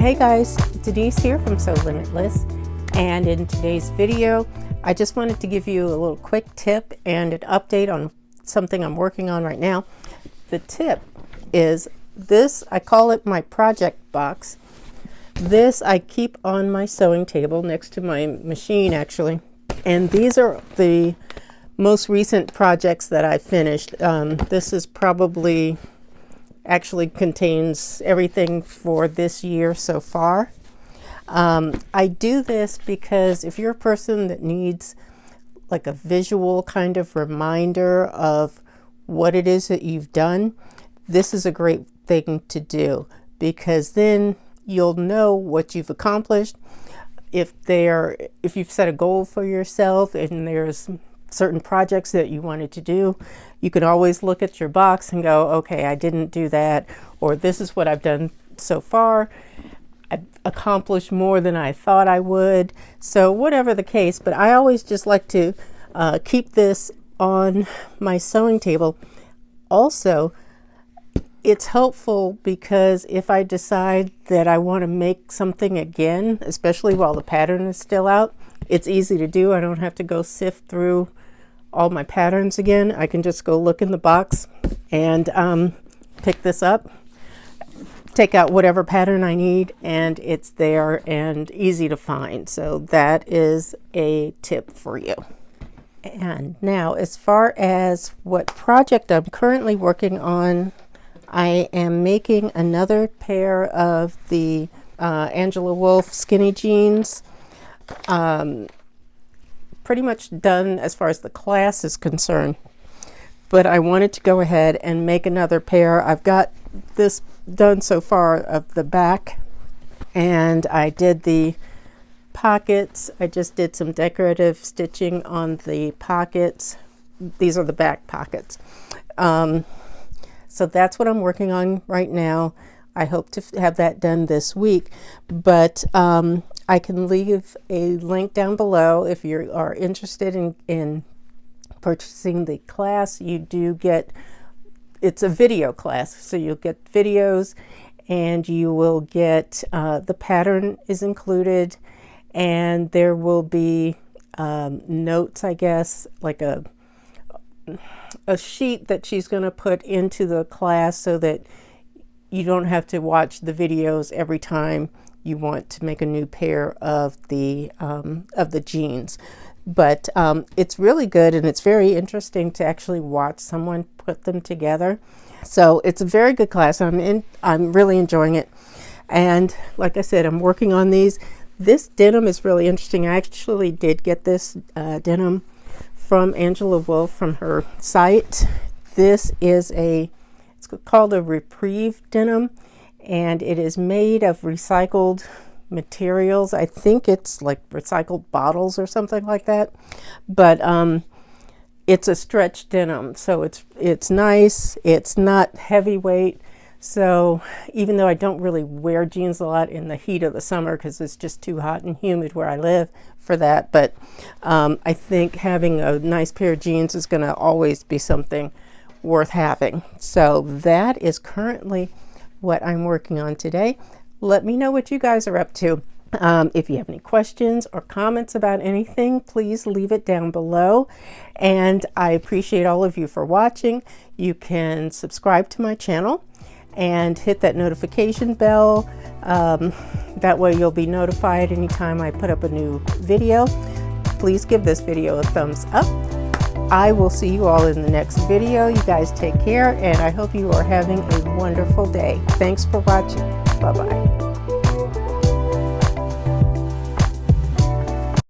Hey guys, Denise here from Sewlimitless, and in today's video I just wanted to give you a little quick tip and an update on something I'm working on right now. The tip is this, I call it my project box. This I keep on my sewing table next to my machine actually, and these are the most recent projects that I finished. This is probably actually contains everything for this year so far. I do this because if you're a person that needs like a visual kind of reminder of what it is that you've done, this is a great thing to do, because then you'll know what you've accomplished. If you've set a goal for yourself and there's certain projects that you wanted to do, you can always look at your box and go, okay, I didn't do that, or this is what I've done so far. I've accomplished more than I thought I would. So whatever the case, but I always just like to keep this on my sewing table. Also, it's helpful because if I decide that I want to make something again, especially while the pattern is still out, it's easy to do. I don't have to go sift through all my patterns again. I can just go look in the box and pick this up, take out whatever pattern I need, and it's there and easy to find. So that is a tip for you. And now, as far as what project I'm currently working on, I am making another pair of the Angela Wolf skinny jeans. Pretty much done as far as the class is concerned, but I wanted to go ahead and make another pair. I've got this done so far of the back, and I did the pockets. I just did some decorative stitching on the pockets. These are the back pockets. So that's what I'm working on right now. I hope to have that done this week, but I can leave a link down below if you are interested in purchasing the class. You do get, it's a video class, so you'll get videos and you will get, the pattern is included, and there will be notes, I guess, like a sheet that she's going to put into the class so that you don't have to watch the videos every time you want to make a new pair of the jeans. But it's really good, and it's very interesting to actually watch someone put them together. So it's a very good class. I'm really enjoying it. And like I said, I'm working on these. This denim is really interesting. I actually did get this denim from Angela Wolf from her site. This is it's called a Reprieve denim, and it is made of recycled materials. I think it's like recycled bottles or something like that, but it's a stretch denim, so it's nice. It's not heavyweight, so even though I don't really wear jeans a lot in the heat of the summer because it's just too hot and humid where I live for that, but I think having a nice pair of jeans is going to always be something worth having. So that is currently what I'm working on today. Let me know what you guys are up to. If you have any questions or comments about anything, please leave it down below. And I appreciate all of you for watching. You can subscribe to my channel and hit that notification bell. That way you'll be notified anytime I put up a new video. Please give this video a thumbs up. I will see you all in the next video. You guys take care, and I hope you are having a wonderful day. Thanks for watching. Bye-bye.